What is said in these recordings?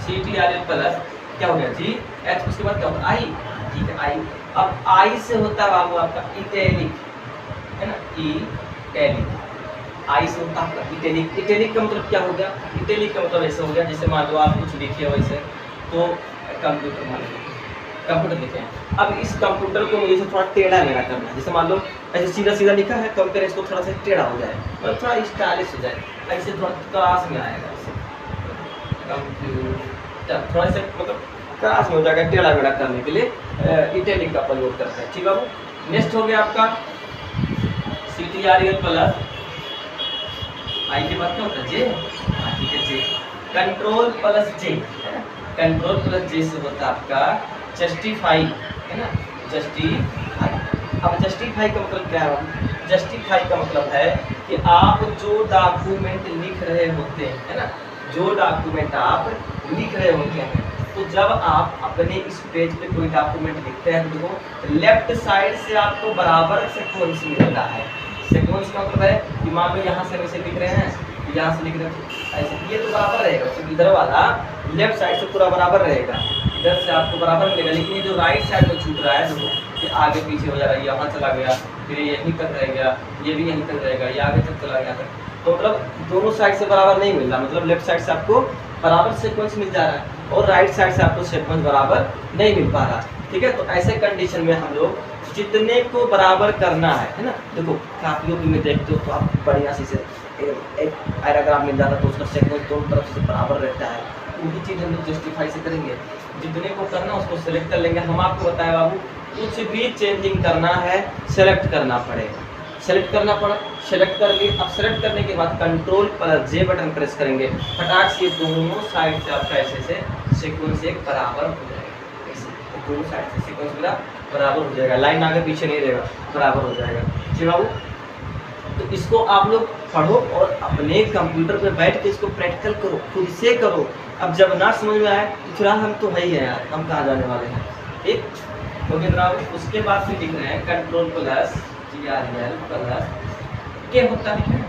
CTRL plus क्या हो गया जी एच, उसके बाद क्या होगा आई, ठीक है आई। अब आई से होता है बाबू आपका इटैलिक, है ना, इटैलिक, आई से होता है आपका इटैलिक। इटैलिक का मतलब क्या हो गया, इटैलिक का मतलब ऐसे हो गया जैसे मान लो आप कुछ लिखे हो वैसे, तो कंप्यूटर मान लो कंप्यूटर लिखे हैं, अब इस कंप्यूटर को मुझे थोड़ा टेढ़ा मेढ़ा करना है, जैसे मान लो ऐसे सीधा सीधा लिखा है, तो फिर इसको थोड़ा सा टेढ़ा हो जाए, मतलब थोड़ा स्टाइलिश हो जाए, ऐसे थोड़ा क्रॉस में आएगा, कंप्यूटर थोड़ा सा मतलब क्रॉस में हो जाएगा, टेढ़ा मेढ़ा करने के लिए इटैलिक का प्रयोग करते हैं, ठीक है बाबू। नेक्स्ट हो गया आपका CTRL प्लस आई के बाद क्या होता है जे, ठीक है जे, कंट्रोल प्लस जे, है ना, कंट्रोल प्लस जे से होता है आपका जस्टिफाई, है ना, जस्टिफाई। अब जस्टिफाई का मतलब क्या है, जस्टिफाई का मतलब है कि आप जो डॉक्यूमेंट लिख रहे होते हैं, है ना, जो डॉक्यूमेंट आप लिख रहे होते हैं, तो जब आप अपने इस पेज पे कोई डॉक्यूमेंट लिखते हैं तो देखो लेफ्ट साइड से आपको बराबर सीक्वेंस मिलता है। सीक्वेंस का मतलब है कि मान लो यहाँ से हम इसे लिख रहे हैं, यहाँ से लिख रहे हैं ऐसे, ये तो बराबर रहेगा, तो इधर वाला लेफ्ट साइड से पूरा बराबर रहेगा, इधर से आपको बराबर मिलेगा, लेकिन ये जो राइट साइड में छूट रहा है देखो, ये आगे पीछे हो जा रहा है, यहाँ चला गया, फिर ये यहीं तक रह गया, ये भी यहीं तक रहेगा, ये आगे तक चला गया, तो मतलब दोनों साइड से बराबर नहीं मिल रहा, मतलब लेफ्ट साइड से आपको बराबर सीक्वेंस मिल जा रहा है और राइट साइड से आपको सीक्वेंस बराबर नहीं मिल पा रहा, ठीक है। तो ऐसे कंडीशन में हम लोग जितने को बराबर करना है ना, देखो कापियों में देखते हो तो आप बढ़िया से एक पैराग्राफ मिल जाता है तो उसका सीक्वेंस दोनों तरफ से बराबर रहता है, वही चीज़ हम लोग जस्टिफाई से करेंगे, जितने को करना उसको सेलेक्ट कर लेंगे। हम आपको बताया बाबू कुछ भी चेंजिंग करना है सेलेक्ट करना पड़ेगा, सेलेक्ट करना पड़ा, सेलेक्ट कर लिए। अब सेलेक्ट करने के बाद कंट्रोल प्लस जे बटन प्रेस करेंगे, फटाक से दोनों साइड से आपका ऐसे से सीक्वेंस एक बराबर हो जाएगा, ऐसे दोनों साइड से सीक्वेंस मेरा बराबर हो जाएगा, लाइन आगे पीछे नहीं रहेगा, बराबर हो जाएगा, जी बाबू। तो इसको आप लोग पढ़ो और अपने कंप्यूटर पे बैठ के इसको प्रैक्टिकल करो, खुद से करो। अब जब ना समझ में आए तो फिलहाल हम तो है ही है यार, हम कहाँ जाने वाले हैं, ठीक ओके जनाब। उसके बाद फिर लिख रहे हैं कंट्रोल प्लस TRL प्लस के होता है,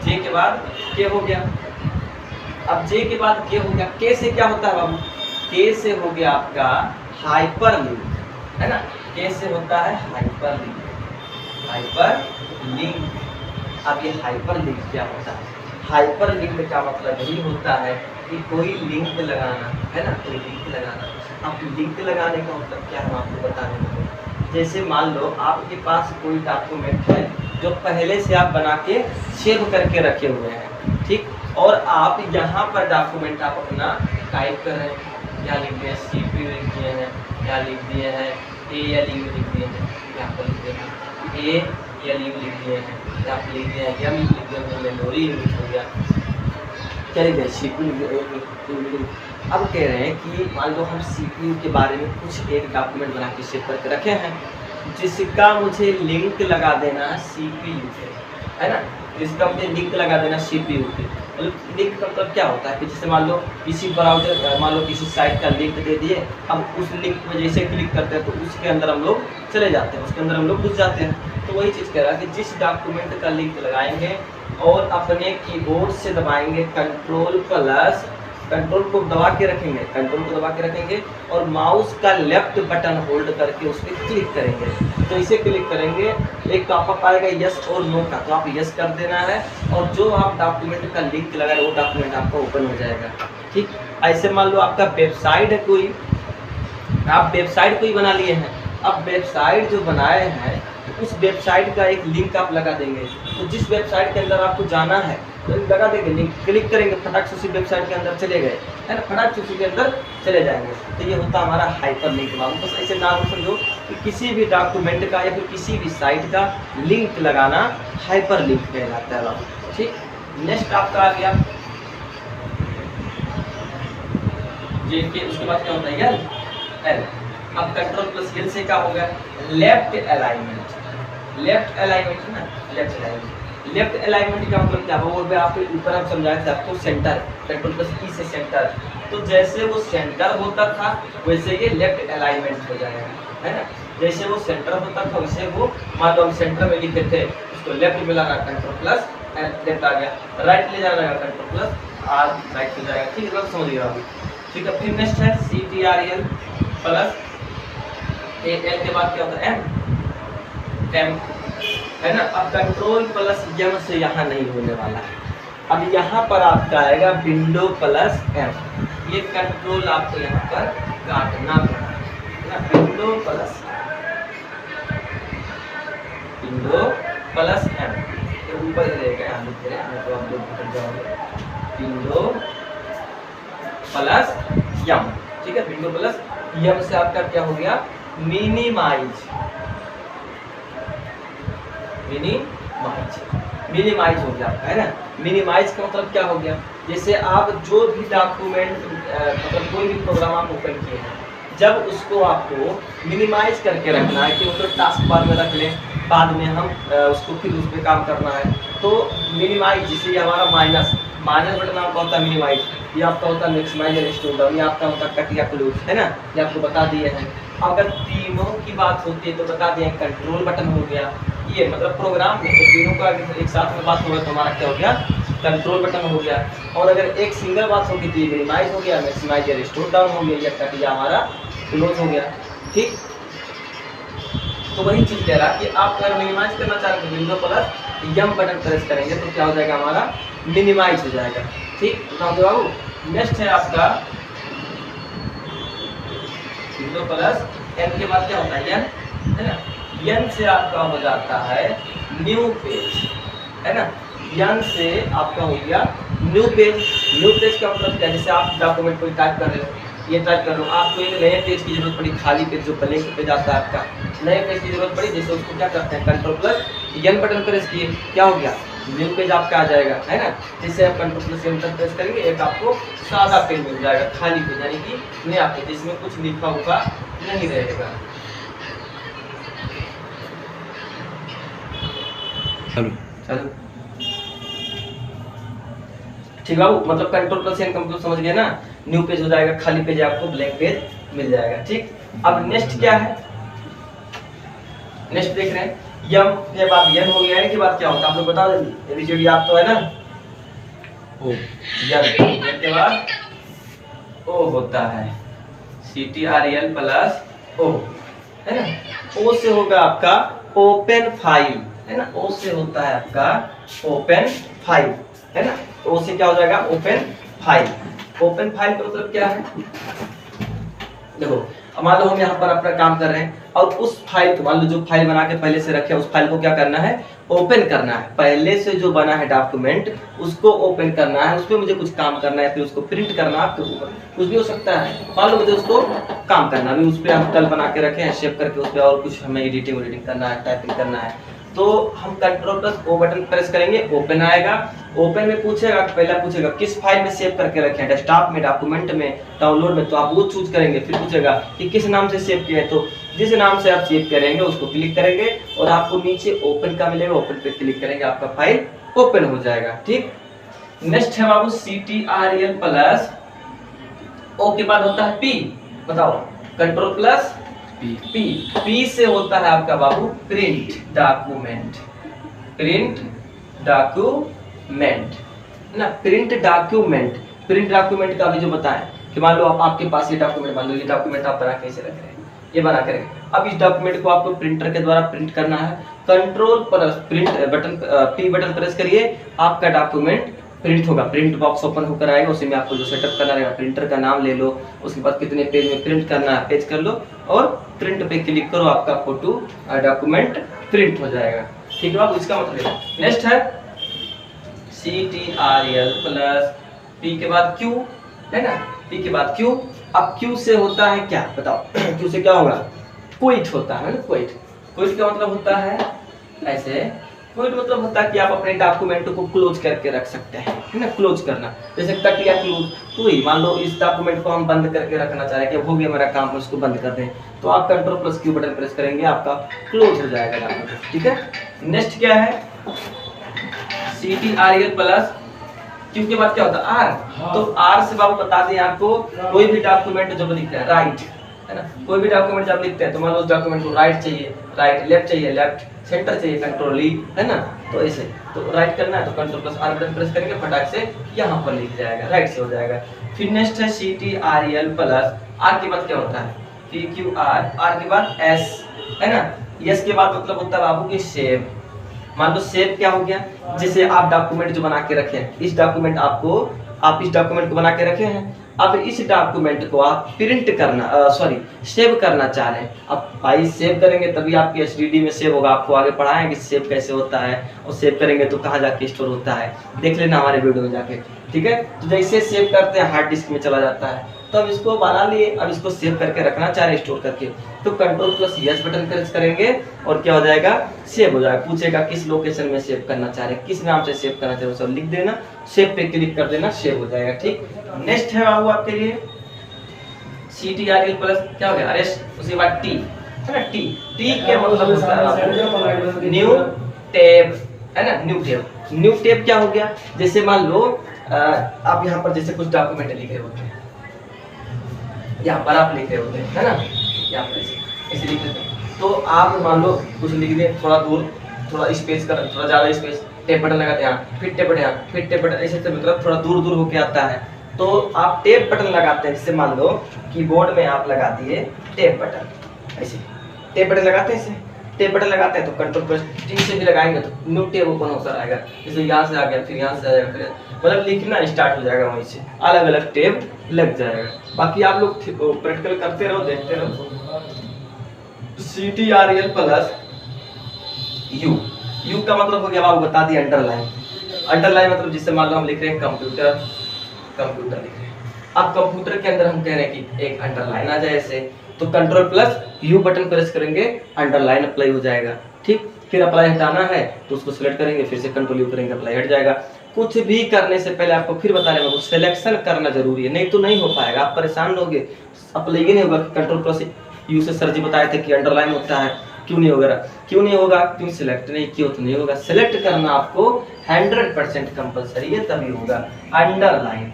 जे के बाद के हो गया। अब जे के बाद के हो गया, के से क्या होता है बाबू, के से हो गया आपका हाइपर लिंक, है ना, के से होता है हाइपर लिंक, हाइपर लिंक। अब ये हाइपर लिंक क्या होता है, हाइपर लिंक का मतलब यही होता है कि कोई लिंक लगाना, है ना, कोई लिंक लगाना। अब लिंक लगाने का मतलब क्या है आपको बताने में, जैसे मान लो आपके पास कोई डॉक्यूमेंट है जो पहले से आप बना के सेव करके रखे हुए हैं, ठीक, और आप यहाँ पर डॉक्यूमेंट आप अपना टाइप कर रहे हैं, या लिख दिए CPU लिख दिए हैं, या लिख दिए हैं ALU लिख दिए हैं, यहाँ पर लिख दिए हैं ALU लिख दिए हैं, यहाँ पर लिख दिए हैं M लिख दिए हैं, मेमोरी यूनिट हो गया, क्या लिख दिया CPU। अब कह रहे हैं कि मान लो हम CPU के बारे में कुछ एक डॉक्यूमेंट बना के सेव करके रखे हैं, जिसका मुझे लिंक लगा देना CPU पे, है ना, जिसका मुझे लिंक लगा देना CPU पे। मतलब लिंक का मतलब क्या होता है कि जैसे मान लो किसी ब्राउजर, मान लो किसी साइट का लिंक दे दिए, हम उस लिंक पर जैसे क्लिक करते हैं तो उसके अंदर हम लोग चले जाते हैं, उसके अंदर हम लोग घुस जाते हैं। तो वही चीज़ कह रहा है कि जिस डॉक्यूमेंट का लिंक लगाएंगे और अपने कीबोर्ड से दबाएंगे कंट्रोल को दबा के रखेंगे, कंट्रोल को दबा के रखेंगे और माउस का लेफ्ट बटन होल्ड करके उस पर क्लिक करेंगे। तो इसे क्लिक करेंगे, एक पॉपअप आएगा यस और नो का, तो आप यस कर देना है और जो आप डॉक्यूमेंट का लिंक लगाए वो डॉक्यूमेंट आपका ओपन हो जाएगा, ठीक। ऐसे मान लो आपका वेबसाइट है कोई, आप वेबसाइट कोई बना लिए हैं, अब वेबसाइट जो बनाए हैं तो उस वेबसाइट का एक लिंक आप लगा देंगे, तो जिस वेबसाइट के अंदर आपको जाना है तो लगा देंगे लिंक, क्लिक करेंगे, फटाक से उसी वेबसाइट के अंदर चले गए, है ना, फटाक से उसी के अंदर चले जाएंगे। तो ये होता है हमारा हाइपर लिंक। बस ऐसे नाम समझो कि किसी भी डॉक्यूमेंट का या फिर किसी भी साइट का लिंक लगाना हाइपर लिंक कहलाता है बाबू, ठीक। नेक्स्ट आपका आ गया जे के, उसके बाद क्या होता है एल। अब कंट्रोल प्लस एल से क्या हो गया, लेफ्ट अलाइनमेंट, लेफ्ट अलाइनमेंट है ना, लेफ्ट अलाइनमेंट। लेफ्ट अलाइनमेंट का मतलब क्या वो आपके ऊपर हम समझाए थे आपको सेंटर, कंट्रोल प्लस ई से सेंटर, तो जैसे वो सेंटर होता था वैसे ये लेफ्ट अलाइनमेंट हो जाएगा, है ना। जैसे वो सेंटर होता था वैसे वो, मान लो हम सेंटर में लिखते थे उसको लेफ्ट में लगा कंट्रोल प्लस लेफ्ट आ गया, राइट ले जाना कंट्रोल प्लस आर राइट हो जाएगा। ठीक है, समझ गया अभी। ठीक है, फिर नेक्स्ट है CTRL प्लस एल के बाद क्या होता है एम है ना। अब कंट्रोल प्लस एम से यहाँ नहीं होने वाला है, अब यहाँ पर आपका आएगा विंडो प्लस एम। ये कंट्रोल आपको यहाँ पर काटना पड़ेगा, विंडो प्लस एम, तो ऊपर रहेगा यहाँ लिख रहे हैं तो आप लोग भटक जाओगे। विंडो प्लस एम, ठीक है, विंडो प्लस एम से आपका क्या हो गया मिनिमाइज हो गया है ना। मिनिमाइज का मतलब क्या हो गया, जैसे आप जो भी डॉक्यूमेंट मतलब कोई भी प्रोग्राम आप ओपन किए हैं, जब उसको आपको मिनिमाइज करके रखना है कि मतलब टास्क बार में रख लें, बाद में हम उसको फिर उस पर काम करना है, तो मिनिमाइज जिसे हमारा माइनस बटन आपका होता है मिनिमाइज, ये आपका होता है मैक्सिमाइज रिस्टोर डाउन, ये आपका होता है कट या क्लोज, है ना, ये आपको बता दिए हैं। अगर तीनों की बात होती है तो बता दिए कंट्रोल बटन हो गया, ये मतलब प्रोग्राम में तो तीनों का एक साथ में बात होगा तो हमारा क्या हो गया कंट्रोल बटन हो गया। और अगर एक सिंगल बात होगी तो ये मिनिमाइज हो गया, मैक्सिमाइज या रिस्टोर डाउन हो गया, या कट या हमारा क्लोज हो गया। ठीक, तो वही चीज़ कह रहा कि आप अगर मिनिमाइज करना चाहते हैं तो window plus m button press करेंगे तो क्या हो जाएगा हमारा मिनिमाइज हो जाएगा। ठीक, बता दो बाबू। नेक्स्ट है आपका विंडो प्लस एम के बाद क्या होता है एन, है ना। एन से आपका हो जाता है न्यू पेज, है ना। एन से आपका हो गया न्यू पेज। न्यू पेज का मतलब क्या, जैसे आप डॉक्यूमेंट कोई टाइप कर रहे हो, ये टाइप कर रहे हो, आपको एक नए पेज की जरूरत पड़ी, खाली पेज जो ब्लैंक पेज आता है आपका, नए पेज की जरूरत पड़ी, जैसे उसको क्या करते हैं control plus n button press किए, क्या हो गया न्यू पेज आपका आ जाएगा, है ना। जिससे आप control plus n button press करेंगे एक आपको सादा पेज मिल जाएगा, खाली पेज, यानी कि नया पेज जिसमें कुछ लिखा हुआ नहीं रहेगा। चलो ठीक है, मतलब कंट्रोल प्लस एन कंप्यूटर समझ गए ना, न्यू पेज हो जाएगा, खाली पेज आपको ब्लैंक पेज मिल जाएगा। ठीक, अब नेक्स्ट क्या है, नेक्स्ट देख रहे हैं यम के बाद एन हो गया, एन के बाद क्या होता है आप लोग बता देंगे, एबीसीडी आप तो है ना, ओ एन के बाद ओ होता है CTRL प्लस ओ, है ना। ओ से होगा आपका ओपन फाइल, है ना, ओ से होता है आपका ओपन फाइल, है ना। ओ से क्या हो जाएगा ओपन फाइल। ओपन फाइल का मतलब क्या है, देखो मान लो हम यहाँ पर अपना काम कर रहे हैं और उस फाइल को, मान लो जो फाइल बना के पहले से रखे उस फाइल को क्या करना है ओपन करना है, पहले से जो बना है डॉक्यूमेंट उसको ओपन करना है, उसमें मुझे कुछ काम करना है, फिर उसको प्रिंट करना है, कुछ भी हो सकता है, मान लो मुझे उसको काम करना है, उस पर हम कल बना के रखे हैं सेव करके, उस पर और कुछ हमें एडिटिंग करना है, टाइपिंग करना है, तो हम control plus o button press करेंगे, ओपन आएगा। ओपन में पूछेगा, पहला पूछेगा किस फाइल में सेव करके रखे हैं, डेस्कटॉप में, डॉक्यूमेंट में, डाउनलोड में, तो आप वो चूज करेंगे। फिर पूछेगा कि किस नाम से सेव किया है, तो जिस नाम से आप सेव करेंगे उसको क्लिक करेंगे और आपको नीचे ओपन का मिलेगा, ओपन पे क्लिक करेंगे, आपका फाइल ओपन हो जाएगा। ठीक, नेक्स्ट है बाबू CTRL प्लस ओ के बाद होता है पी, बताओ कंट्रोल प्लस पी से होता है आपका बाबू प्रिंट डॉक्यूमेंट, ना, प्रिंट डॉक्यूमेंट का भी जो बताएं कि मान लो आपके पास ये डॉक्यूमेंट, मान लो ये डॉक्यूमेंट आप बना कैसे रख रहे हैं, ये बना करेंगे, अब इस डॉक्यूमेंट को आपको प्रिंटर के द्वारा प्रिंट करना है, control plus print button P button press करिए, आपका डॉक्यूमेंट प्रिंट होगा, प्रिंट बॉक्स ओपन होकर आएगा, उसी में आपको जो सेटअप करना रहेगा, प्रिंटर का नाम ले लो, उसके बाद कितने पेज में प्रिंट करना है पेज कर लो और प्रिंट पे क्लिक करो, आपका फोटो डॉक्यूमेंट प्रिंट हो जाएगा। ठीक है, इसका मतलब नेक्स्ट है CTRL प्लस पी के बाद क्यू, है ना, पी के बाद क्यू। अब क्यू से होता है क्या बताओ, क्यू से क्या होगा क्विट होता है ना, क्विट का मतलब होता है ऐसे, क्विट मतलब होता है कि आप अपने डॉक्यूमेंट को क्लोज करके रख सकते हैं, है ना, क्लोज करना, जैसे कट या क्लोज, तो ही मान लो इस डॉक्यूमेंट को हम बंद करके रखना चाह रहे हैं कि हो गया मेरा काम, उसको बंद कर दें, तो आप control plus Q button press करेंगे, आपका क्लोज हो जाएगा डॉक्यूमेंट। ठीक है, नेक्स्ट क्या है CTRL प्लस क्यू के बाद क्या होता है आर, तो आर से बाबू बता दें आपको, कोई भी डॉक्यूमेंट जब लिखते हैं राइट, है ना, कोई भी डॉक्यूमेंट जब लिखते हैं तो मान लो उस डॉक्यूमेंट को राइट चाहिए राइट, लेफ्ट चाहिए लेफ्ट, सेंटर चाहिए कंट्रोल ई, है ना, तो ऐसे तो राइट करना है तो control plus are button press करेंगे, फटाक से यहाँ पर लिख जाएगा, राइट से हो जाएगा। फिर नेक्स्ट है CTRL प्लस, आर के बाद क्या होता है PQR, आर के बाद S, है ना। S के बाद मतलब होता है बाबू की सेव। मान लो सेव क्या हो गया, जैसे आप डॉक्यूमेंट जो बना के रखे हैं, इस डॉक्यूमेंट आप इस डॉक्यूमेंट को बना के रखे हैं, अब इस डॉक्यूमेंट को आप प्रिंट करना सेव करना चाह रहे हैं। अब भाई सेव करेंगे तभी आपके HDD में सेव होगा, आपको आगे पढ़ाएं कि सेव कैसे होता है, और सेव करेंगे तो कहाँ जाके स्टोर होता है, देख लेना हमारे वीडियो में जाके, ठीक है। तो जैसे सेव करते हैं हार्ड डिस्क में चला जाता है, तो अब इसको बना लिए, अब इसको सेव करके रखना चाह रहे स्टोर करके, तो control plus S button press करेंगे और क्या हो जाएगा, सेव हो जाएगा। पूछेगा किस लोकेशन में सेव करना चाह रहे हैं, किस नाम से सेव करना चाह रहे हो, सब लिख देना, सेव पे क्लिक कर देना, सेव हो जाएगा, ठीक। नेक्स्ट है बाबू आपके लिए CTRL प्लस क्या हो गया, अरेस्ट, उसके बाद T, है ना। T के मतलब होता है न्यू टैब, है ना, न्यू टैब। न्यू टैब क्या हो गया, जैसे मान लो आप यहाँ पर जैसे कुछ डॉक्यूमेंट लिख रहे होते हैं, यहाँ पर आप लिख रहे होते हैं, है ना, यहाँ पर ऐसे लिख रहे हैं, तो आप मान लो कुछ लिख दें, थोड़ा दूर, थोड़ा स्पेस कर, थोड़ा ज़्यादा स्पेस, टेप बटन लगाते हैं, फिर टेप बटन यहाँ, फिर टेप बटन, ऐसे मतलब थोड़ा दूर दूर होके आता है, तो आप टेप बटन लगाते हैं। जैसे मान लो कीबोर्ड में आप लगा दिए टेप बटन, ऐसे टेप बटन लगाते हैं, ऐसे टेप बटन लगाते हैं, तो कंट्रोल प्लस T से भी लगाएंगे तो न्यू टेप ओपन होकर आएगा, जैसे यहाँ से आ गया, फिर यहाँ से आ जाएगा, फिर मतलब लिखना स्टार्ट हो जाएगा, वहीं से अलग अलग टेप लग जाएगा। बाकी आप लोग प्रैक्टिकल करते रहो, देखते रहो। CTRL प्लस U का मतलब हो गया, आपको बता दिया अंडरलाइन। अंडरलाइन मतलब जिससे मान लो हम लिख रहे हैं कंप्यूटर लिख रहे हैं, अब कंप्यूटर के अंदर हम कह रहे हैं कि एक अंडरलाइन आ जाए ऐसे, तो control plus U button press करेंगे, अंडरलाइन अप्लाई हो जाएगा, ठीक। फिर अप्लाई हटाना है तो उसको सिलेक्ट करेंगे, फिर से कंट्रोल U करेंगे, अप्लाई हट जाएगा। कुछ भी करने से पहले आपको फिर बता रहे हैं, सिलेक्शन करना जरूरी है, नहीं तो नहीं हो पाएगा, आप परेशान होगे, अप्लाई ही नहीं होगा। कंट्रोल प्लस U से सर जी बताए थे कि अंडरलाइन होता है, क्यों नहीं होगा, क्यों सिलेक्ट नहीं किया तो नहीं होगा। सिलेक्ट करना आपको 100% कंपलसरी है, तभी होगा अंडरलाइन,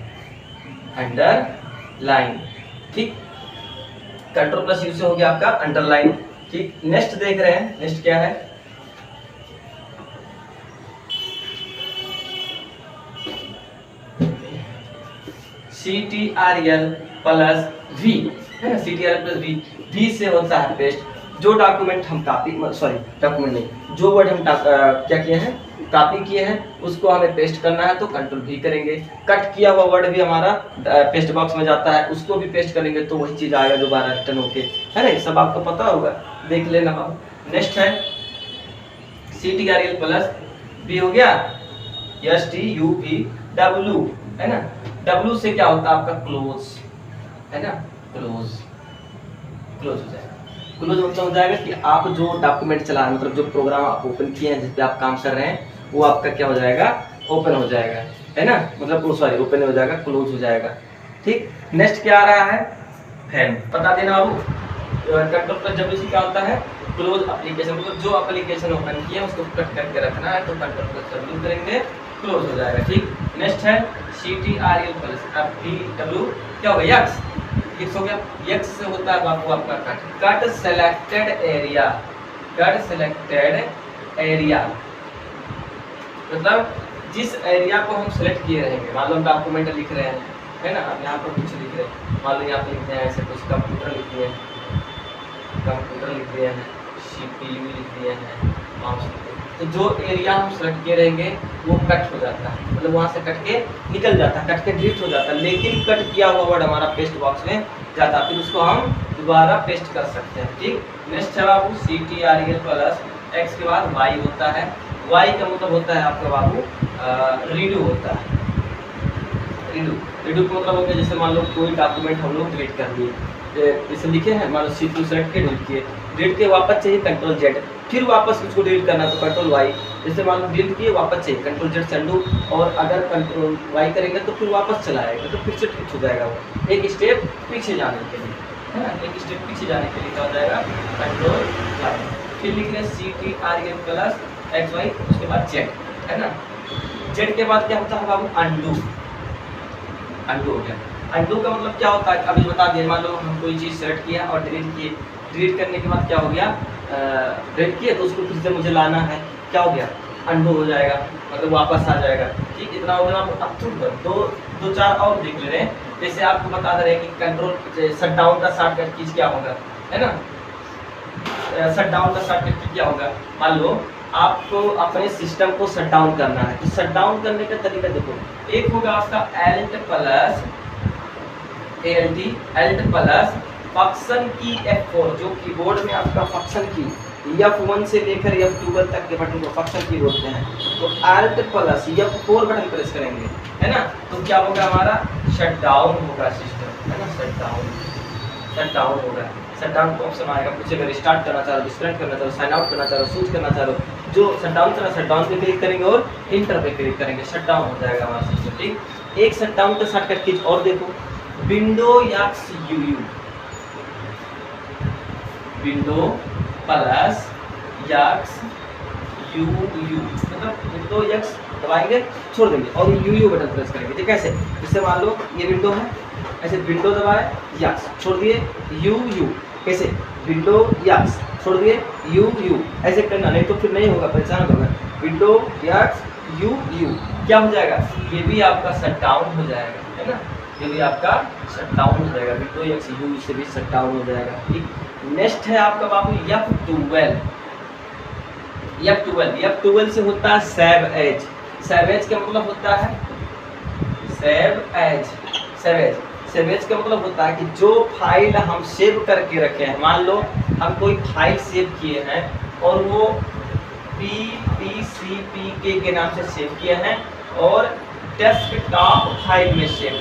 ठीक। कंट्रोल प्लस U से हो गया आपका अंडरलाइन, ठीक। नेक्स्ट देख रहे हैं, नेक्स्ट क्या है, CTRL प्लस V, है ना, CTRL प्लस V से होता है पेस्ट। जो डॉक्यूमेंट हम डॉक्यूमेंट नहीं, जो वर्ड हम क्या किए हैं, कॉपी किए हैं, उसको हमें पेस्ट करना है तो कंट्रोल V करेंगे। कट किया हुआ वर्ड भी हमारा पेस्ट बॉक्स में जाता है, उसको भी पेस्ट करेंगे तो वही चीज आएगा दोबारा रिटर्न होके, है ना, सब आपको पता होगा, देख लेना आप। नेक्स्ट है CTRL प्लस V हो गया, STUV, है ना। W से क्या होता है आपका क्लोज, है ना, क्लोज हो जाएगा। क्लोज मतलब हो जाएगा कि आप जो डॉक्यूमेंट चला रहे हैं, मतलब जो प्रोग्राम आप ओपन किए हैं, जिस पे आप काम कर रहे हैं, वो आपका क्या हो जाएगा, ओपन हो जाएगा, है ना, मतलब ओपन हो जाएगा, क्लोज हो जाएगा, ठीक। नेक्स्ट क्या आ रहा है, फैन, बता देना बाबू। कंट्रोल प्लस W से क्या होता है, क्लोज एप्लीकेशन, मतलब जो एप्लीकेशन ओपन किए उसको कट करके रखना है, तो कंट्रोल प्लस W करेंगे, क्लोज हो जाएगा, ठीक। नेक्स्ट है CTRL प्लस W, क्या हो गया, X हो गया। X से होता है बाबू आपका कट सेलेक्टेड एरिया, मतलब जिस एरिया को हम सेलेक्ट किए रहेंगे, मान लो हम डॉक्यूमेंट लिख रहे हैं, है ना, अब यहाँ पर कुछ लिख रहे हैं, मान लो यहाँ पे लिखते हैं ऐसे कुछ, कंप्यूटर लिख दिए हैं, CPU लिख दिए हैं, माउस लिख दिए हैं, तो जो एरिया हम सेलेक्ट किए रहेंगे वो कट हो जाता है, मतलब वहाँ से कट के निकल जाता है, कट के डिलीट हो जाता है, लेकिन कट किया हुआ वर्ड हमारा पेस्ट बॉक्स में जाता है, फिर उसको हम दोबारा पेस्ट कर सकते हैं, ठीक। नेक्स्ट है बाबू CTRL प्लस X के बाद Y होता है। Y का मतलब होता है आपका बाबू रीडू होता है, रीडू का मतलब हो गया, जैसे मान लो कोई डॉक्यूमेंट हम लोग डिलीट कर दिए, जैसे लिखे हैं, मान लो C2 सेलेक्ट के डिलीट किए, वापस चाहिए कंट्रोल Z, फिर वापस उसको डिलीट करना तो कंट्रोल Y, जैसे मान लो डिलीट किए वापस चाहिए कंट्रोल Z से अनडू, और अगर कंट्रोल Y करेंगे तो फिर वापस चला आएगा, तो फिर से डिलीट हो जाएगा वो, एक स्टेप पीछे जाने के लिए, है ना, एक स्टेप पीछे जाने के लिए क्या हो जाएगा, कंट्रोल Y। फिर लिख रहे हैं CTRL प्लस XY, उसके बाद Z, है ना। Z के बाद क्या होता है बाबू, अनडू हो गया। अनडू का मतलब क्या होता है, अभी बता दिए, मान लो हम कोई चीज़ सेलेक्ट किया और डिलीट किए, डिलीट करने के बाद क्या हो गया, डिलीट किए तो उसको फिर से मुझे लाना है, क्या हो गया, अंडू हो जाएगा, मतलब वापस आ जाएगा। ठीक, इतना हो गया। अब दो चार और देख ले रहे हैं। जैसे आपको बता दे रहे हैं कि कंट्रोल शट डाउन का शॉर्टकट कीज क्या होगा, है ना। शट डाउन का शॉर्टकट की क्या होगा, मान लो आपको अपने सिस्टम को शट डाउन करना है, तो शट डाउन करने का तरीका देखो, एक होगा आपका Alt प्लस फंक्शन की F4, जो कीबोर्ड में आपका फंक्शन की F1 से लेकर F12 तक के बटन को फंक्शन की बोलते हैं। तो Alt plus F4 button press करेंगे, है ना, तो क्या होगा, हमारा शट डाउन होगा सिस्टम, है ना, शट डाउन होगा। शट डाउन का ऑप्शन आएगा, कुछ अगर स्टार्ट करना चाह रहे हो, डिस्कनेक्ट करना चाह रहे हो, साइन आउट करना चाह रहे हो, स्विच करना चाह रहे हो, जो शट डाउन करना, शट डाउन पे क्लिक करेंगे और इंटर पे क्लिक करेंगे, शट डाउन हो जाएगा हमारा सिस्टम। ठीक, एक शट डाउन का शॉर्टकट कीज और देखो, विंडो एक्स यू मतलब विंडो एक्स दबाएंगे, छोड़ देंगे और यू बटन प्रेस करेंगे। ठीक, कैसे, जैसे मान लो ये विंडो है, ऐसे विंडो दबाए यक्स छोड़ दिए यू, कैसे विंडो यक्स छोड़ दिए यू, ऐसे करना, नहीं तो फिर नहीं होगा, पहचान होगा। विंडो यक्स यू क्या हो जाएगा, ये भी आपका शट डाउन हो जाएगा, है ना, ये भी आपका शट डाउन हो जाएगा, विंडो एक्स यू से भी शट डाउन हो जाएगा। ठीक, नेक्स्ट है आपका बाबू F12 से होता है सेव एज का मतलब होता है सेव एज का मतलब होता है कि जो फाइल हम सेव करके रखे हैं, मान लो हम कोई फाइल सेव किए हैं और वो PPCPK के नाम से सेव किए हैं और डेस्कटॉप फाइल में सेव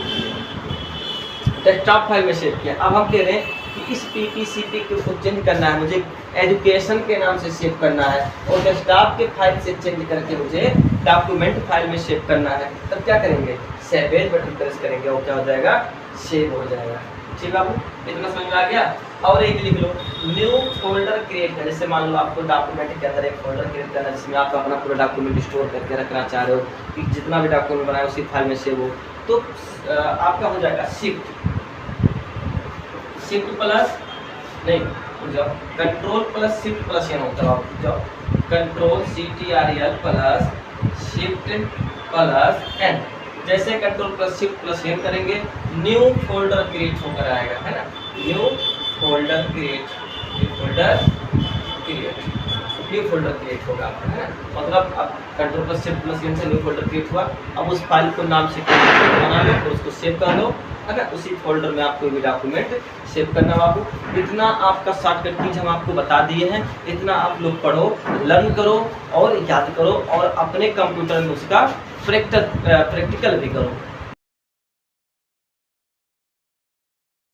किया। अब हम कह रहे हैं कि इस PPCPK को चेंज करना है, मुझे एजुकेशन के नाम से सेव करना है और डेस्कटॉप के फाइल से चेंज करके मुझे डॉक्यूमेंट फाइल में सेव करना है, तब क्या करेंगे, सेव एज बटन प्रेस करेंगे और क्या हो जाएगा, सेव हो जाएगा। ठीक बाबू, इतना समझ में आ गया। और एक लिख लो, न्यू फोल्डर क्रिएट करना, जैसे मान लो आपको डॉक्यूमेंट के अंदर एक फोल्डर क्रिएट करना है जिसमें आप अपना पूरा डॉक्यूमेंट स्टोर करके रखना चाह रहे हो, कि जितना भी डॉक्यूमेंट बनाए उसी फाइल में सेव हो, तो आपका हो जाएगा शिफ्ट प्लस नहीं जाओ, control plus shift plus N होता है, जाओ control CTRL plus shift plus N, जैसे control plus shift plus N करेंगे न्यू फोल्डर क्रिएट होकर आएगा, है ना, न्यू फोल्डर क्रिएट होगा, है ना, मतलब अब control plus shift plus n से न्यू फोल्डर क्रिएट हुआ। अब उस फाइल को नाम से बना लो और उसको सेव कर लो, है ना, उसी फोल्डर में आपको भी डॉक्यूमेंट सेव करना बाबू। इतना आपका शॉर्टकट कीज हम आपको बता दिए हैं, इतना आप लोग पढ़ो, लर्न करो और याद करो और अपने कंप्यूटर में उसका प्रैक्टिकल भी करो।